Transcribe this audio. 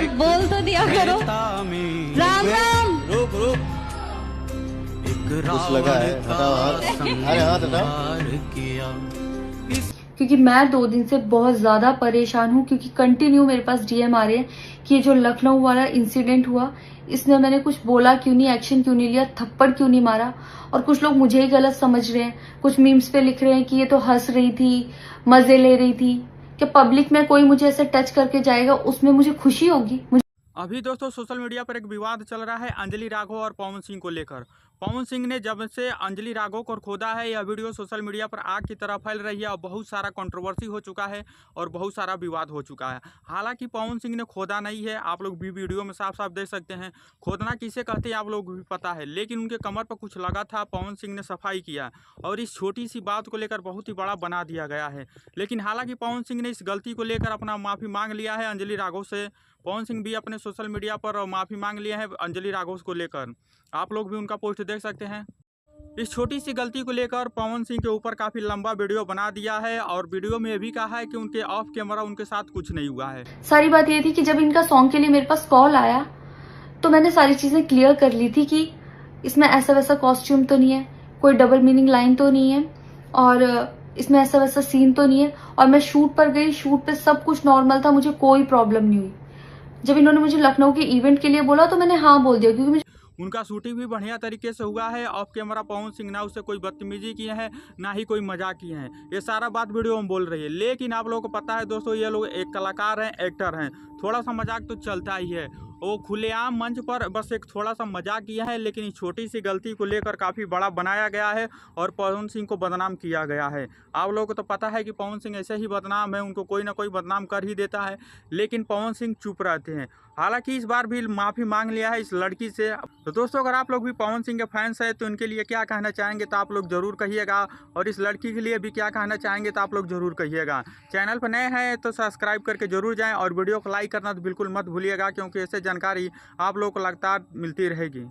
यार बोल तो दिया करो। राम राम। रुक रुक, कुछ लगा है, हटाओ हाथ, अरे हाथ हटाओ। क्योंकि मैं 2 दिन से बहुत ज्यादा परेशान हूँ, क्योंकि कंटिन्यू मेरे पास डीएम आ रहे हैं कि ये जो लखनऊ वाला इंसिडेंट हुआ, इसमें मैंने कुछ बोला क्यों नहीं, एक्शन क्यों नहीं लिया, थप्पड़ क्यों नहीं मारा। और कुछ लोग मुझे ही गलत समझ रहे हैं, कुछ मीम्स पे लिख रहे हैं कि ये तो हंस रही थी, मजे ले रही थी। कि पब्लिक में कोई मुझे ऐसे टच करके जाएगा, उसमें मुझे खुशी होगी। अभी दोस्तों सोशल मीडिया पर एक विवाद चल रहा है अंजलि राघव और पवन सिंह को लेकर। पवन सिंह ने जब से अंजलि राघव को खोदा है, यह वीडियो सोशल मीडिया पर आग की तरह फैल रही है और बहुत सारा कंट्रोवर्सी हो चुका है और बहुत सारा विवाद हो चुका है। हालांकि पवन सिंह ने खोदा नहीं है, आप लोग भी वीडियो में साफ साफ देख सकते हैं। खोदना किसे कहते हैं आप लोग को भी पता है, लेकिन उनके कमर पर कुछ लगा था, पवन सिंह ने सफाई किया और इस छोटी सी बात को लेकर बहुत ही बड़ा बना दिया गया है। लेकिन हालांकि पवन सिंह ने इस गलती को लेकर अपना माफ़ी मांग लिया है अंजलि राघव से। पवन सिंह भी अपने सोशल मीडिया पर माफ़ी मांग लिया है अंजलि राघव को लेकर, आप लोग भी उनका पोस्ट देख सकते हैं। इस छोटी सी गलती को लेकर पवन सिंह के ऊपर काफ़ी लंबा वीडियो बना दिया है और वीडियो में भी कहा है कि उनके ऑफ कैमरा उनके साथ कुछ नहीं हुआ है। सारी बात ये थी कि जब इनका सॉन्ग के लिए मेरे पास कॉल आया, तो मैंने सारी चीजें क्लियर कर ली थी कि इसमें ऐसा वैसा कॉस्ट्यूम तो नहीं है, कोई डबल मीनिंग लाइन तो नहीं है, और इसमें ऐसा वैसा सीन तो नहीं है। और मैं शूट पर गई, शूट पे सब कुछ नॉर्मल था, मुझे कोई प्रॉब्लम नहीं हुई। जब इन्होंने मुझे लखनऊ के इवेंट के लिए बोला तो मैंने हाँ बोल दिया, क्योंकि मुझे उनका शूटिंग भी बढ़िया तरीके से हुआ है। ऑफ कैमरा पवन सिंह ना उससे कोई बदतमीजी किए हैं, ना ही कोई मजाक किए हैं, ये सारा बात वीडियो में बोल रही है। लेकिन आप लोगों को पता है दोस्तों, ये लोग एक कलाकार हैं, एक्टर हैं, थोड़ा सा मजाक तो चलता ही है। वो खुलेआम मंच पर बस एक थोड़ा सा मजाक किया है, लेकिन इस छोटी सी गलती को लेकर काफ़ी बड़ा बनाया गया है और पवन सिंह को बदनाम किया गया है। आप लोगों को तो पता है कि पवन सिंह ऐसे ही बदनाम है, उनको कोई ना कोई बदनाम कर ही देता है, लेकिन पवन सिंह चुप रहते हैं। हालांकि इस बार भी माफ़ी मांग लिया है इस लड़की से। तो दोस्तों अगर आप लोग भी पवन सिंह के फैंस हैं तो उनके लिए क्या कहना चाहेंगे तो आप लोग ज़रूर कहिएगा, और इस लड़की के लिए भी क्या कहना चाहेंगे तो आप लोग ज़रूर कहिएगा। चैनल पर नए हैं तो सब्सक्राइब करके जरूर जाएं और वीडियो को लाइक करना तो बिल्कुल मत भूलिएगा, क्योंकि ऐसे जानकारी आप लोगों को लगातार मिलती रहेगी।